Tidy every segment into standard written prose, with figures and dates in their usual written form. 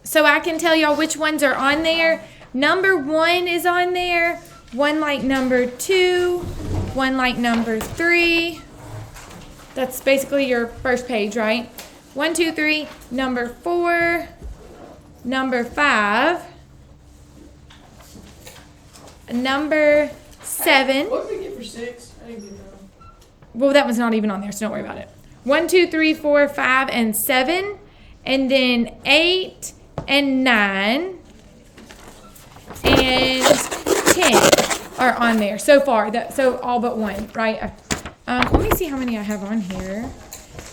so I can tell y'all which ones are on there. Number 1 is on there. One like number 2. One like number 3. That's basically your first page, right? 1, 2, 3. Number 4. Number 5. Number 7. What did we get for 6? I didn't get that. Well, that one's not even on there, so don't worry about it. 1, 2, 3, 4, 5, and 7. And then 8 and 9 and 10 are on there so far. So all but 1, right? Let me see how many I have on here.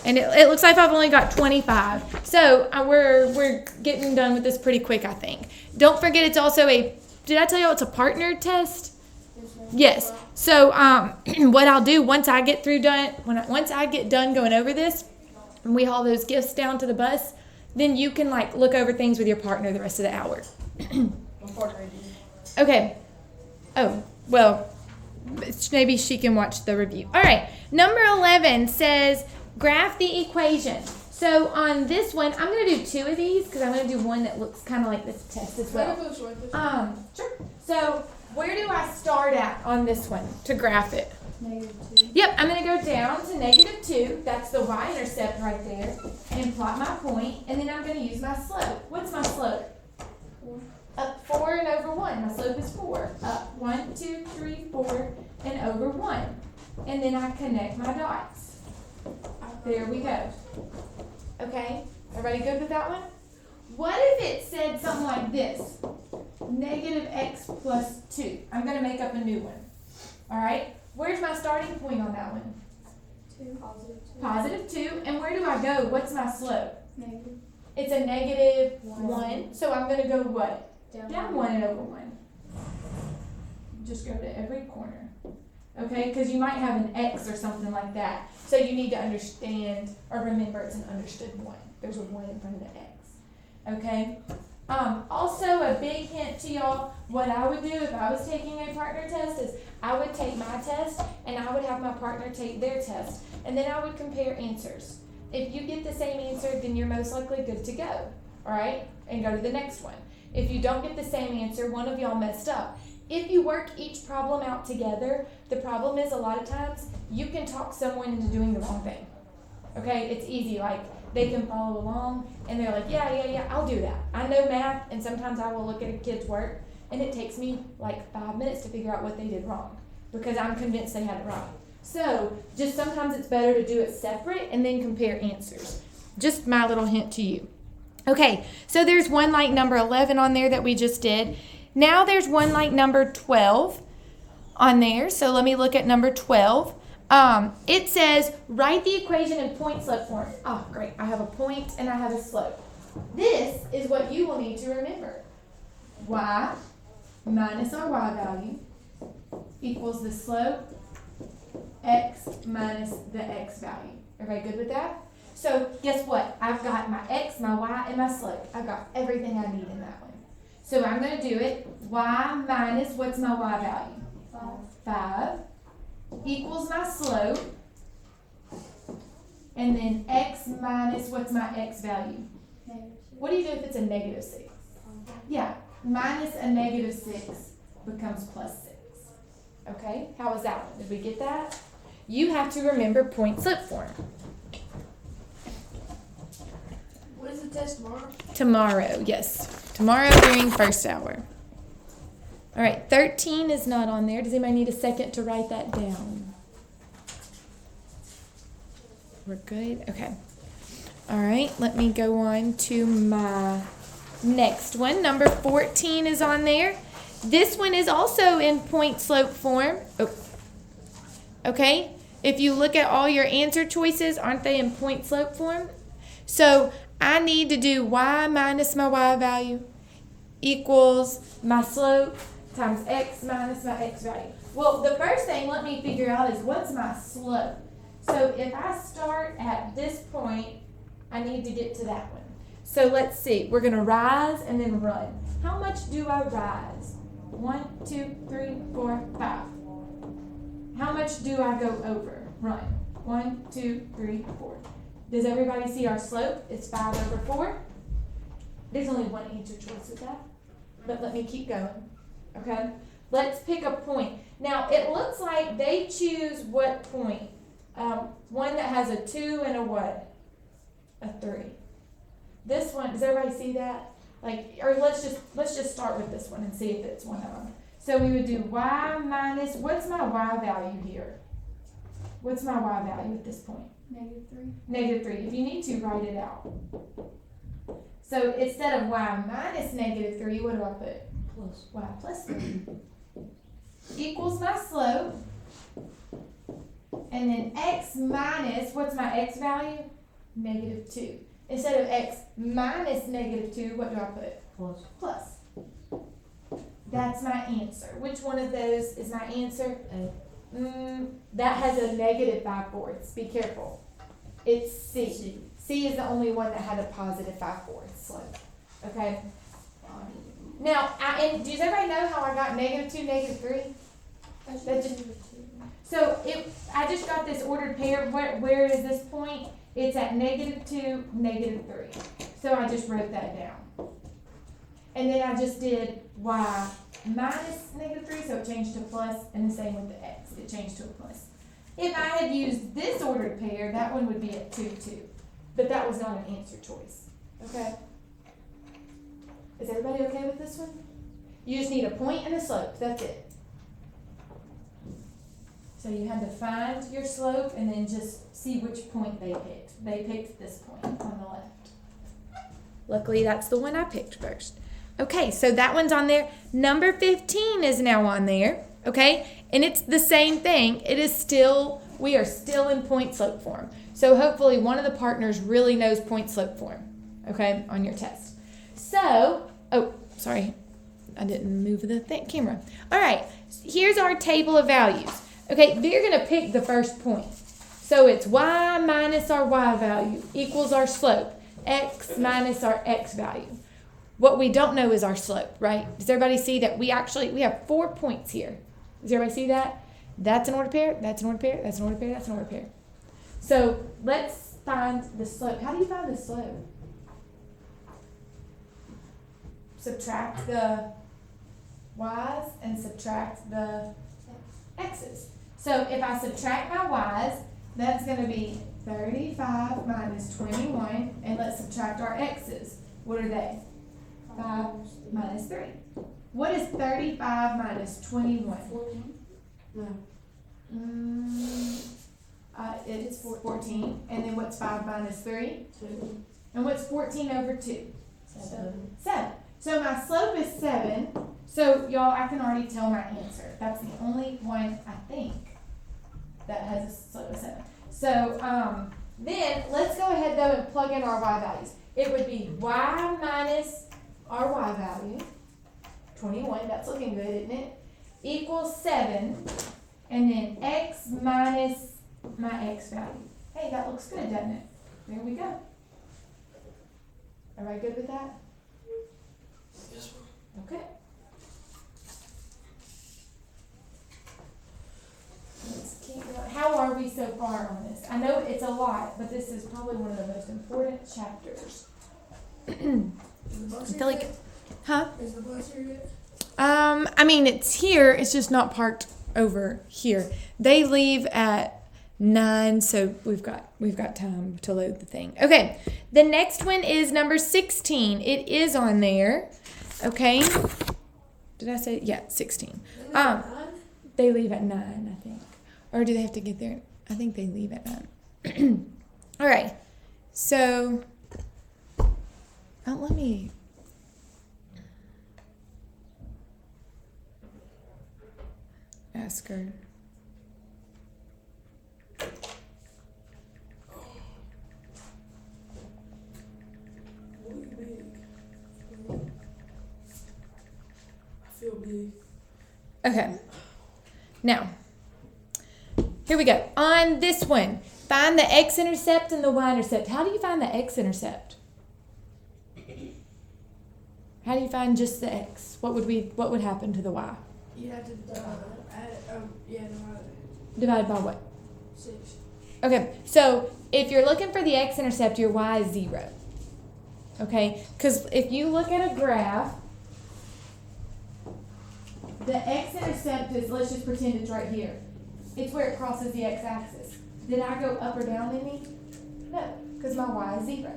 And it looks like I've only got 25. So we're getting done with this pretty quick, I think. Don't forget, it's also did I tell you it's a partner test? Yes. So what I'll do once I get done going over this, and we haul those gifts down to the bus, then you can like look over things with your partner the rest of the hour. Okay. Oh, well, maybe she can watch the review. All right. Number 11 says graph the equation. So on this one, I'm going to do 2 of these because I'm going to do one that looks kind of like this test as well. Sure. So where do I start at on this one to graph it? -2. Yep, I'm going to go down to -2. That's the y-intercept right there. And plot my point. And then I'm going to use my slope. What's my slope? 4. Up 4 and over 1. My slope is 4. Up 1, 2, 3, 4, and over 1. And then I connect my dots. There we go. Okay, everybody good with that one? What if it said something like this? -x plus 2. I'm going to make up a new one. All right, where's my starting point on that one? 2. +2. +2. And where do I go? What's my slope? Negative. It's a -1. So I'm going to go what? Down 1 and over 1. Just go to every corner. Okay, because you might have an X or something like that. So you need to understand or remember it's an understood 1. There's a 1 in front of the X. Okay? Also, a big hint to y'all, what I would do if I was taking a partner test is I would take my test and I would have my partner take their test. And then I would compare answers. If you get the same answer, then you're most likely good to go. All right? And go to the next one. If you don't get the same answer, one of y'all messed up. If you work each problem out together, the problem is a lot of times you can talk someone into doing the wrong thing. Okay? It's easy. Like, they can follow along and they're like, yeah, I'll do that. I know math, and sometimes I will look at a kid's work and it takes me like 5 minutes to figure out what they did wrong because I'm convinced they had it right. So just sometimes it's better to do it separate and then compare answers. Just my little hint to you. Okay, so there's one like number 11 on there that we just did. Now there's one like number 12 on there. So let me look at number 12. It says, write the equation in point-slope form. Oh, great. I have a point and I have a slope. This is what you will need to remember. Y minus our y value equals the slope x minus the x value. Everybody good with that? So guess what? I've got my x, my y, and my slope. I've got everything I need in that one. So I'm going to do it. Y minus, what's my y value? 5 equals my slope. And then x minus, what's my x value? What do you do if it's a -6? Yeah, minus a -6 becomes +6. Okay, how was that one? Did we get that? You have to remember point-slope form. What is the test tomorrow? Tomorrow, yes. Tomorrow during first hour. All right, 13 is not on there. Does anybody need a second to write that down? We're good? Okay. All right, let me go on to my next one. Number 14 is on there. This one is also in point-slope form. Oh. Okay, if you look at all your answer choices, aren't they in point-slope form? So I need to do y minus my y value equals my slope times x minus my x value. Well, the first thing let me figure out is what's my slope. So if I start at this point, I need to get to that one. So let's see. We're going to rise and then run. How much do I rise? 1, 2, 3, 4, 5. How much do I go over? Run. 1, 2, 3, 4. Does everybody see our slope? It's 5 over 4. There's only one answer choice with that. But let me keep going. Okay? Let's pick a point. Now, it looks like they choose what point? One that has a 2 and a what? A 3. This one, does everybody see that? Like, or let's just start with this one and see if it's one of them. So we would do y minus, what's my y value here? What's my y value at this point? -3. -3. If you need to, write it out. So instead of y minus -3, what do I put? Plus. Y plus 3 equals my slope. And then x minus, what's my x value? -2. Instead of x minus -2, what do I put? Plus. Plus. That's my answer. Which one of those is my answer? A. That has a -5/4. Be careful. It's C. C. C is the only one that had a positive 5/4 slope. Okay? Now, and does everybody know how I got -2, -3? That just, so I just got this ordered pair. Where is this point? It's at -2, -3. So I just wrote that down. And then I just did y minus -3, so it changed to plus, and the same with the x. It changed to a plus. If I had used this ordered pair, that one would be at 2, 2. But that was not an answer choice. Okay? Is everybody okay with this one? You just need a point and a slope. That's it. So you had to find your slope and then just see which point they picked. They picked this point on the left. Luckily, that's the one I picked first. Okay, so that one's on there. Number 15 is now on there. Okay, and it's the same thing. We are still in point slope form. So hopefully one of the partners really knows point slope form. Okay, on your test. So, oh, sorry. I didn't move the camera. All right, here's our table of values. Okay, they're going to pick the first point. So it's y minus our y value equals our slope. X minus our x value. What we don't know is our slope, right? Does everybody see that we have 4 points here? Does everybody see that? That's an ordered pair, that's an ordered pair, that's an ordered pair, that's an ordered pair. So let's find the slope. How do you find the slope? Subtract the y's and subtract the x's. So if I subtract my y's, that's going to be 35 minus 21, and let's subtract our x's. What are they? 5 minus 3. What is 35 minus 21? 41? No. It's 14. And then what's 5 minus 3? 2. And what's 14 over 2? 7. 7. So my slope is 7. So y'all, I can already tell my answer. That's the only one, I think, that has a slope of 7. So then let's go ahead though and plug in our y values. It would be y minus our y value, 21, that's looking good, isn't it? Equals 7, and then x minus my x value. Hey, that looks good, doesn't it? There we go. Everybody good with that? Yes, ma'am. Okay. Let's keep going. How are we so far on this? I know it's a lot, but this is probably one of the most important chapters. I feel like, huh? Is the bus here yet? I mean, it's here. It's just not parked over here. They leave at 9, so we've got time to load the thing. Okay, the next one is number 16. It is on there. Okay. Did I say? Yeah, 16. They leave at 9, I think. Or do they have to get there? I think they leave at 9. All right. So, let me. Ask her. I feel big. Okay. Now, here we go. On this one, find the x-intercept and the y-intercept. How do you find the x-intercept? How do you find just the x? What would happen to the y? You have to Divided by what? 6. Okay, so if you're looking for the x-intercept, your y is 0. Okay, because if you look at a graph, the x-intercept is, let's just pretend it's right here. It's where it crosses the x-axis. Did I go up or down any? No, because my y is 0.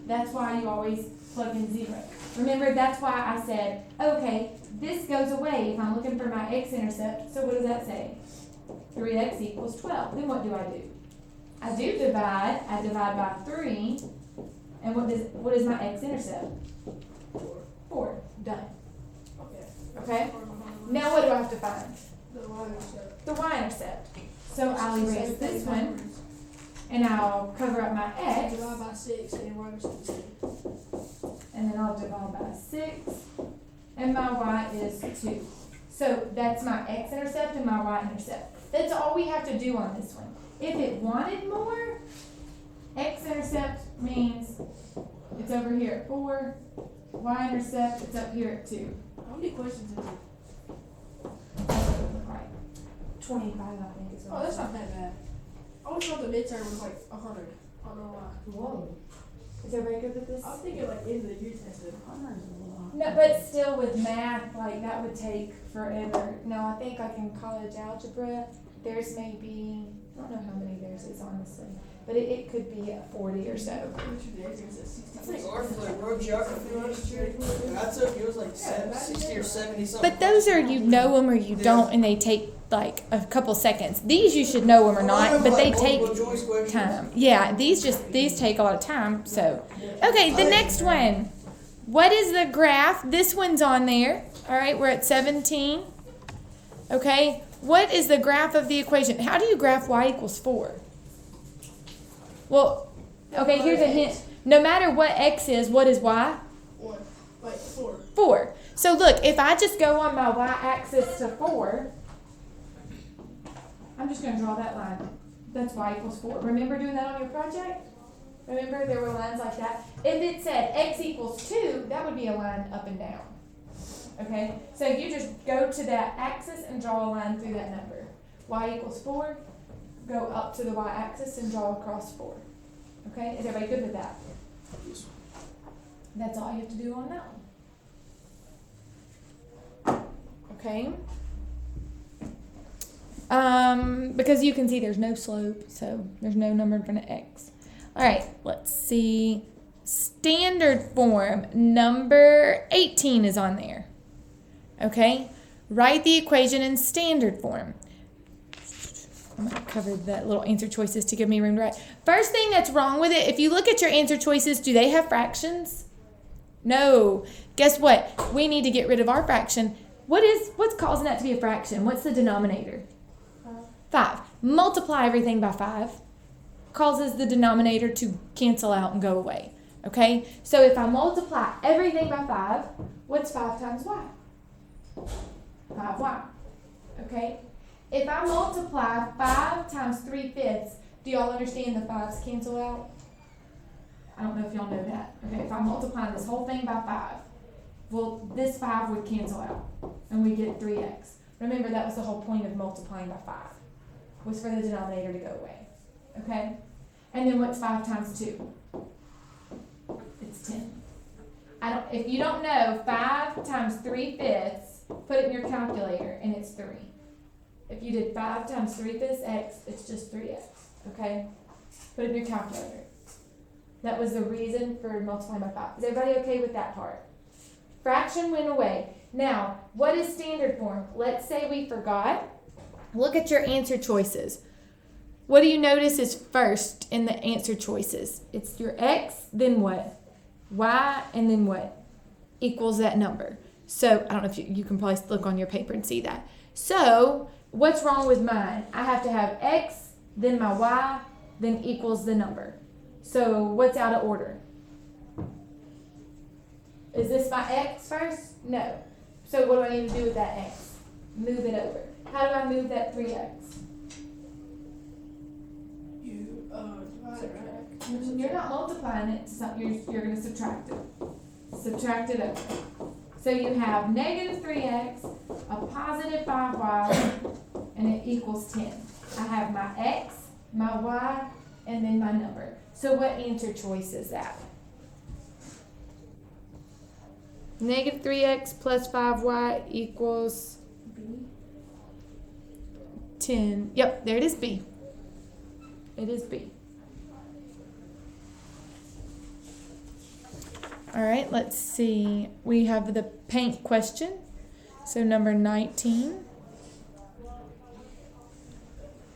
That's why you always plug in 0. Remember, that's why I said, okay, this goes away if I'm looking for my x-intercept. So what does that say? 3x equals 12. Then what do? I do divide. I divide by 3. And what is my x-intercept? 4. Done. Okay. Okay? Now what do I have to find? The y-intercept. The y-intercept. So I'll erase this one, and I'll cover up my x, Divide by 6 and y-intercept is 10. and then I'll divide by 6, and my y is 2. So that's my x-intercept and my y-intercept. That's all we have to do on this one. If it wanted more, x-intercept means it's over here at 4, y-intercept, it's up here at 2. How many questions is it? That's what it would look like. 25, I think is Oh, that's not that bad. I always thought the midterm was like 100. I don't know why. Whoa. Is everybody good with this? I was thinking like end of the year tested. No, but still with math, like that would take forever. No, I think like in college algebra, there's maybe, I don't know how many theirs is honestly, but it could be 40 or so. I think our for like world geography last year, I took, it was like 60 or 70 something. But those are, you know them or you don't, and they take like a couple seconds. These you should know them or not, but they take time. Yeah, these take a lot of time, so. Okay, the next one. What is the graph? This one's on there. All right, we're at 17. Okay, what is the graph of the equation? How do you graph y equals 4? Well, okay, here's a hint. No matter what x is, what is y? 1. Like 4. 4. So look, if I just go on my y-axis to 4, I'm just going to draw that line. That's y equals 4. Remember doing that on your project? Remember there were lines like that? If it said x equals 2, that would be a line up and down. Okay? So you just go to that axis and draw a line through that number. Y equals 4, go up to the y-axis and draw across 4. Okay? Is everybody good with that? That's all you have to do on that one. Okay? Because you can see there's no slope, so there's no number in front of x. All right, let's see. Standard form, number 18 is on there. Okay? Write the equation in standard form. I'm going to cover that little answer choices to give me room to write. First thing that's wrong with it, if you look at your answer choices, do they have fractions? No. Guess what? We need to get rid of our fraction. What's causing that to be a fraction? What's the denominator? 5. Multiply everything by 5 causes the denominator to cancel out and go away. Okay? So if I multiply everything by 5, what's 5 times y? 5y. Okay? If I multiply 5 times 3/5, do y'all understand the 5s cancel out? I don't know if y'all know that. Okay, if I multiply this whole thing by 5, well, this 5 would cancel out, and we get 3x. Remember, that was the whole point of multiplying by 5, was for the denominator to go away. Okay? And then what's 5 times 2? It's 10. If you don't know, 5 times 3/5, put it in your calculator, and it's 3. If you did 5 times 3/5 x, it's just 3x. Okay? Put it in your calculator. That was the reason for multiplying by 5. Is everybody okay with that part? Fraction went away. Now, what is standard form? Let's say we forgot. Look at your answer choices. What do you notice is first in the answer choices? It's your x, then what? Y, and then what? Equals that number. So, I don't know if you can probably look on your paper and see that. So, what's wrong with mine? I have to have x, then my y, then equals the number. So, what's out of order? Is this my x first? No. So, what do I need to do with that x? Move it over. How do I move that 3x? You divide it, right? You're not multiplying it to something, you're going to subtract it. Subtract it over. So you have negative 3x, a positive 5y, and it equals 10. I have my x, my y, and then my number. So what answer choice is that? Negative 3x plus 5y equals B. 10. Yep, there it is, B. It is B. All right, let's see. We have the paint question. So number 19.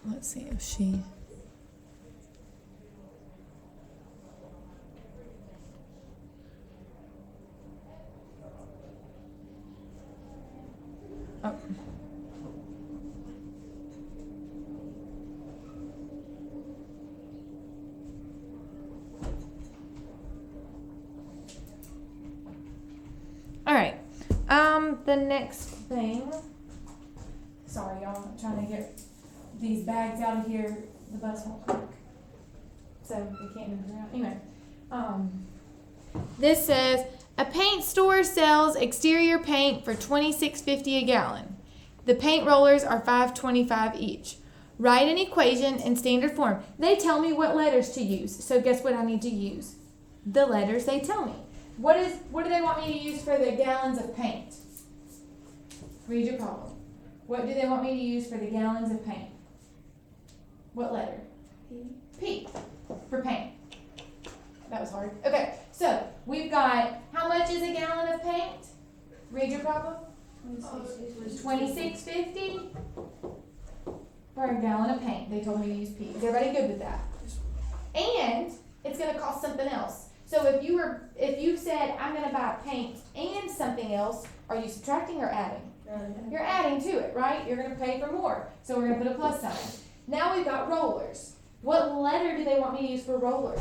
Let's see if she... Oh. All right. The next thing. Sorry, y'all. I'm trying to get these bags out of here. The bus won't click, so they can't move around. Anyway, this says a paint store sells exterior paint for $26.50 a gallon. The paint rollers are $5.25 each. Write an equation in standard form. They tell me what letters to use. So guess what I need to use? The letters they tell me. What do they want me to use for the gallons of paint? Read your problem. What do they want me to use for the gallons of paint? What letter? P. P for paint. That was hard. Okay, so we've got, how much is a gallon of paint? Read your problem. $26.50 for a gallon of paint. They told me to use P. Is everybody good with that? And it's going to cost something else. So if you said I'm going to buy paint and something else, are you subtracting or adding? You're adding to it, right? You're going to pay for more. So we're going to put a plus sign. Now we've got rollers. What letter do they want me to use for rollers?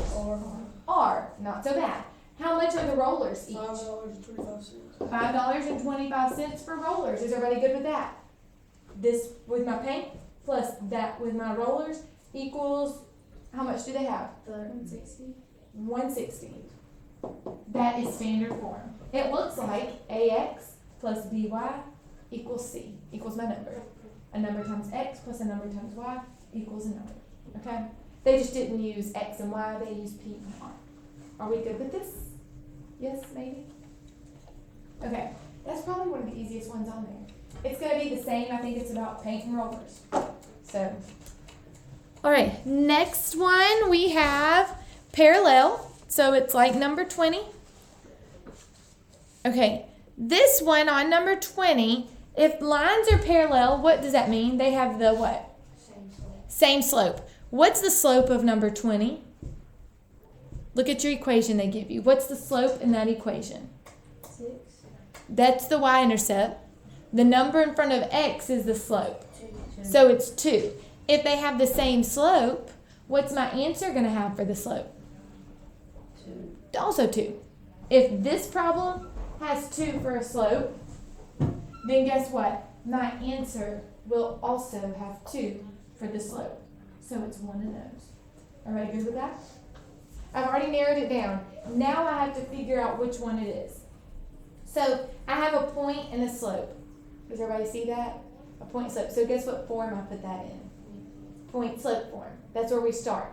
R. Not so bad. How much are the rollers each? $5.25. $5.25 for rollers. Is everybody good with that? This with my paint plus that with my rollers equals, how much do they have? 160. 160. That is standard form. It looks like AX plus BY equals C, equals my number. A number times X plus a number times Y equals a number. Okay? They just didn't use X and Y, they used P and R. Are we good with this? Yes, maybe? Okay, that's probably one of the easiest ones on there. It's going to be the same. I think it's about paint and rollers. So, all right, next one we have parallel. So it's like number 20. Okay, this one on number 20, if lines are parallel, what does that mean? They have the what? Same slope. Same slope. What's the slope of number 20? Look at your equation they give you. What's the slope in that equation? 6. That's the y-intercept. The number in front of x is the slope. 2. So it's 2. If they have the same slope, what's my answer going to have for the slope? 2. Also 2. If this problem has 2 for a slope, then guess what? My answer will also have 2 for the slope. So it's one of those. Everybody good with that? I've already narrowed it down. Now I have to figure out which one it is. So I have a point and a slope. Does everybody see that? A point slope. So guess what form I put that in? Point slope form. That's where we start.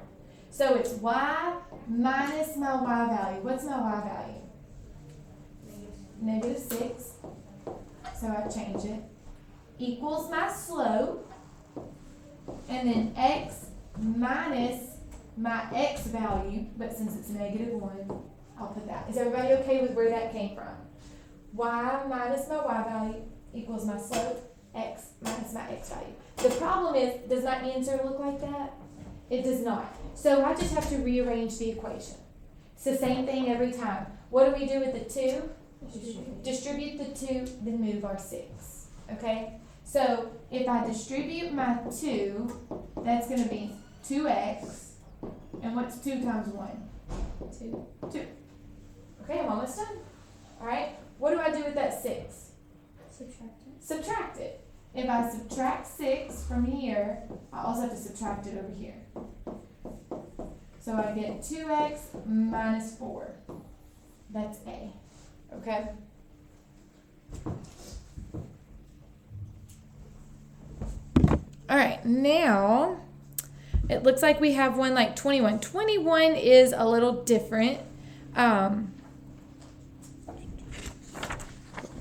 So it's y minus my y value. What's my y value? Negative 6. So I change it. Equals my slope. And then x minus my x value, but since it's negative 1, I'll put that. Is everybody okay with where that came from? Y minus my y value equals my slope, x minus my x value. The problem is, does my answer look like that? It does not. So I just have to rearrange the equation. It's the same thing every time. What do we do with the 2? Distribute the 2, then move our 6. Okay? So if I distribute my 2, that's going to be 2x. And what's 2 times 1? 2. 2. Okay, I'm almost done. Alright, what do I do with that 6? Subtract it. Subtract it. If I subtract 6 from here, I also have to subtract it over here. So I get 2x minus 4. That's A. Okay? Alright, now it looks like we have one like 21. 21 is a little different.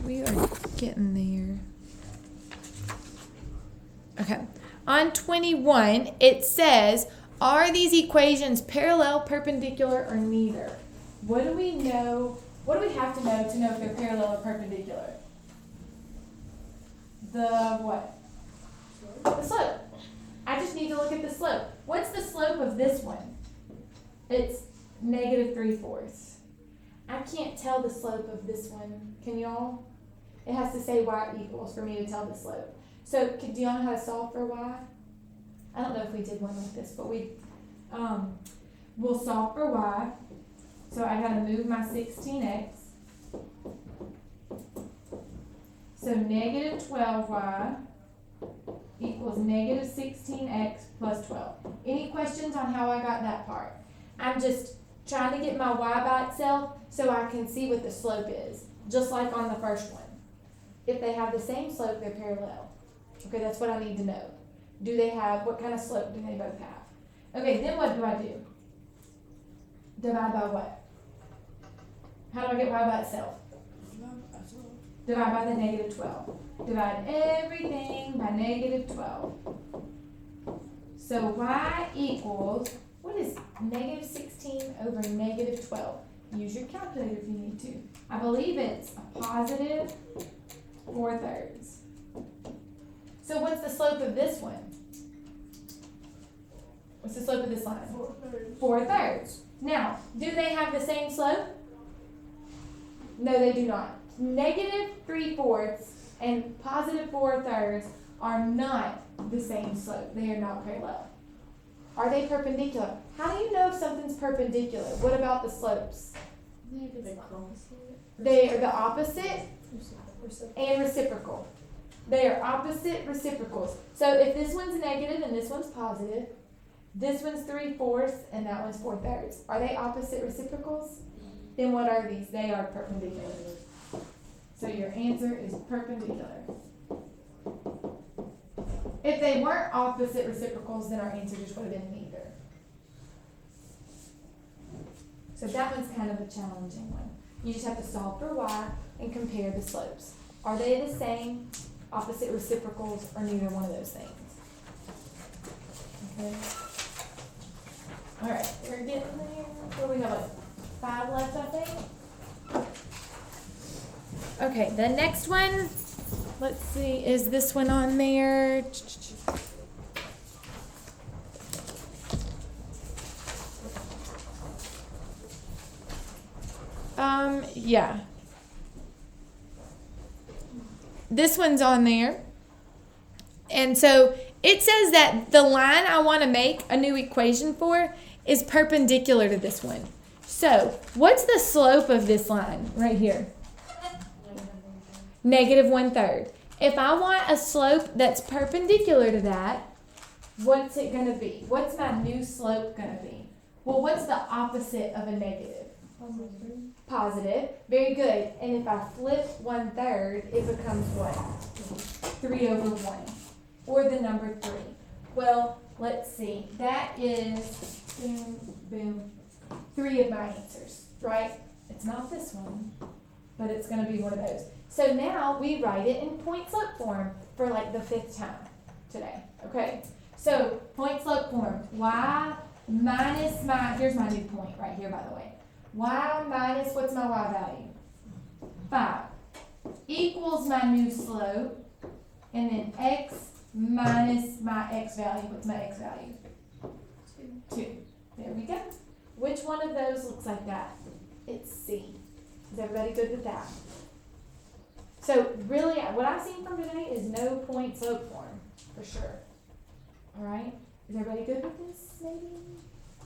We are getting there. Okay. On 21, it says, are these equations parallel, perpendicular, or neither? What do we know? What do we have to know if they're parallel or perpendicular? The what? The slope. I just need to look at the slope. What's the slope of this one? It's -3/4. I can't tell the slope of this one. Can y'all? It has to say y equals for me to tell the slope. So, do y'all know how to solve for y? I don't know if we did one like this, but we'll solve for y. So I gotta move my 16x. So -12y equals -16x plus 12. Any questions on how I got that part? I'm just trying to get my y by itself so I can see what the slope is, just like on the first one. If they have the same slope, they're parallel. Okay, that's what I need to know. What kind of slope do they both have? Okay, then what do I do? Divide by what? How do I get y by itself? Divide by the -12. Divide everything by -12. So y equals, what is -16 over -12? Use your calculator if you need to. I believe it's a +4/3. So what's the slope of this one? What's the slope of this line? 4/3. Now, do they have the same slope? No, they do not. -3/4 and +4/3 are not the same slope. They are not parallel. Are they perpendicular? How do you know if something's perpendicular? What about the slopes? They are the opposite and reciprocal. They are opposite reciprocals. So if this one's negative and this one's positive, this one's 3/4 and that one's 4/3. Are they opposite reciprocals? Then what are these? They are perpendicular. So your answer is perpendicular. If they weren't opposite reciprocals, then our answer just would have been neither. So that one's kind of a challenging one. You just have to solve for y and compare the slopes. Are they the same, opposite reciprocals, or neither one of those things? Okay. All right, we're getting there. So we have like 5 left, I think. Okay, the next one, let's see, is this one on there? Yeah. This one's on there. And so it says that the line I want to make a new equation for is perpendicular to this one. So what's the slope of this line right here? -1/3. If I want a slope that's perpendicular to that, what's it going to be? What's my new slope going to be? Well, what's the opposite of a negative? Positive. Very good. And if I flip 1/3, it becomes what? 3/1. Or the number 3. Well, let's see. That is, boom, boom, 3 of my answers, right? It's not this one, but it's going to be one of those. So now we write it in point slope form for like the 5th time today, okay? So point slope form, y minus here's my new point right here, by the way. Y minus, what's my y value? 5 equals my new slope, and then x minus my x value. What's my x value? 2. There we go. Which one of those looks like that? It's C. Is everybody good with that? So really, what I've seen from today is no point slope form, for sure. All right? Is everybody good with this, maybe?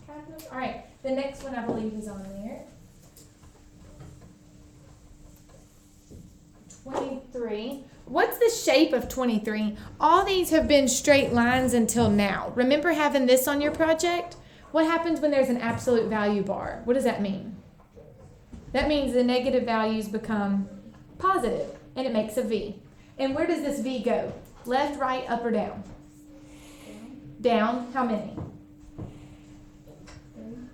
Kind of? All right, the next one I believe is on there. 23. What's the shape of 23? All these have been straight lines until now. Remember having this on your project? What happens when there's an absolute value bar? What does that mean? That means the negative values become positive, and it makes a V. And where does this V go? Left, right, up, or down? Down. How many?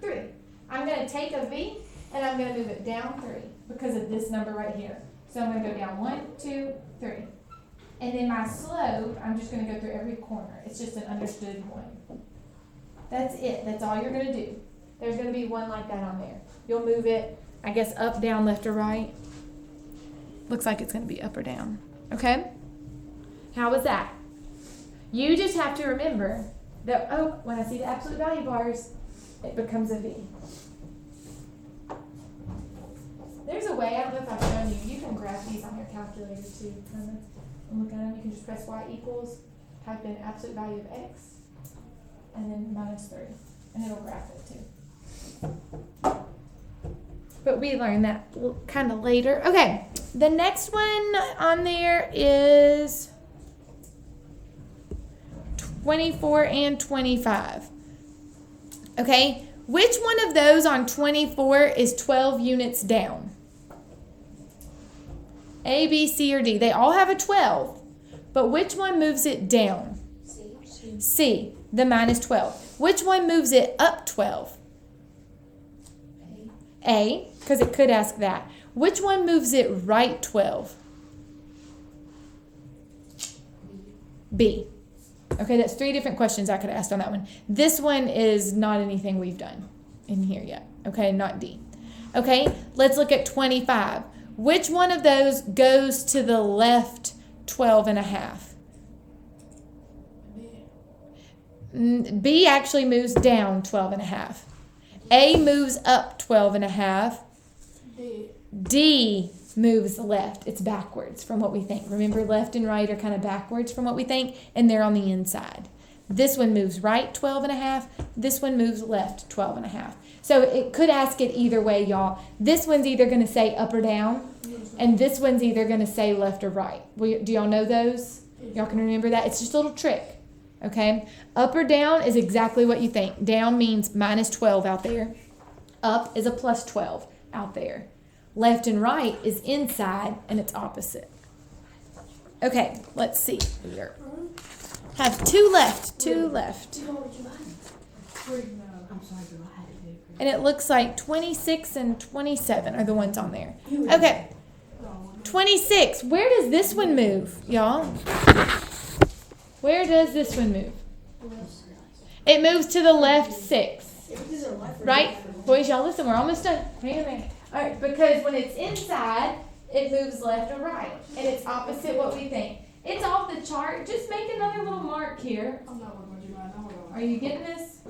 3. I'm going to take a V, and I'm going to move it down 3 because of this number right here. So I'm gonna go down 1, 2, 3. And then my slope, I'm just gonna go through every corner. It's just an understood one. That's it. That's all you're gonna do. There's gonna be one like that on there. You'll move it, I guess, up, down, left, or right. Looks like it's gonna be up or down. Okay? How was that? You just have to remember that, oh, when I see the absolute value bars, it becomes a V. There's a way, I don't know if I've shown you, you can graph these on your calculator too, kind of, and look at them. You can just press y equals, type in absolute value of x, and then minus 3, and it'll graph it too. But we learned that kind of later. Okay, the next one on there is 24 and 25. Okay, which one of those on 24 is 12 units down? A, B, C, or D. They all have a 12, but which one moves it down? C, the minus 12. Which one moves it up 12? A, because it could ask that. Which one moves it right 12? B. Okay, that's 3 different questions I could have asked on that one. This one is not anything we've done in here yet. Okay, not D. Okay, let's look at 25. Which one of those goes to the left 12 and a half? B actually moves down 12 and a half. A moves up 12 and a half. D moves left. It's backwards from what we think. Remember, left and right are kind of backwards from what we think, and they're on the inside. This one moves right 12 and a half. This one moves left 12 and a half. So it could ask it either way, y'all. This one's either going to say up or down, and this one's either going to say left or right. Do y'all know those? Y'all can remember that? It's just a little trick. Okay? Up or down is exactly what you think. Down means minus 12 out there. Up is a plus 12 out there. Left and right is inside, and it's opposite. Okay, let's see here. Have 2 left. 2 left. And it looks like 26 and 27 are the ones on there. Okay. 26. Where does this one move, y'all? Where does this one move? It moves to the left 6. Right? Boys, y'all listen, we're almost done. Hang on a minute. All right, because when it's inside, it moves left or right. And it's opposite what we think. It's off the chart. Just make another little mark here. Are you getting this?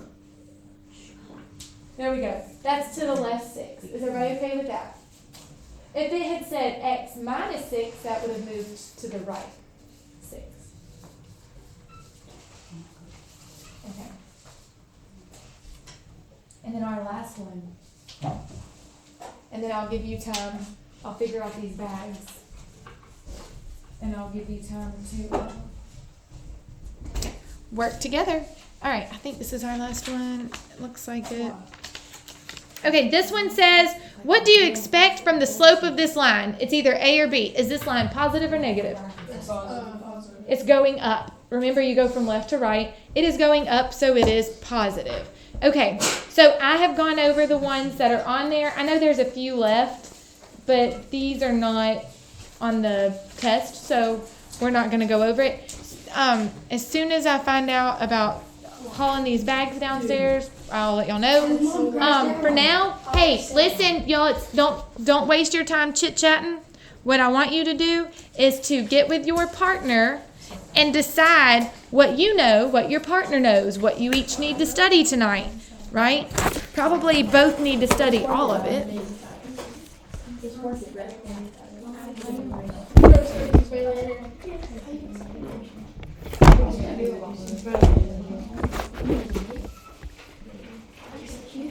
There we go. That's to the left 6. Is everybody okay with that? If it had said x minus 6, that would have moved to the right 6. Okay. And then our last one. And then I'll give you time. I'll figure out these bags. And I'll give you time to work together. All right, I think this is our last one. It looks like it. Okay, this one says, what do you expect from the slope of this line? It's either A or B. Is this line positive or negative? It's going up. Remember, you go from left to right. It is going up, so it is positive. Okay, so I have gone over the ones that are on there. I know there's a few left, but these are not on the test, so we're not going to go over it. As soon as I find out about hauling these bags downstairs, I'll let y'all know. For now, hey, listen, y'all, don't waste your time chit-chatting. What I want you to do is to get with your partner and decide what you know, what your partner knows, what you each need to study tonight, right? Probably both need to study all of it. It's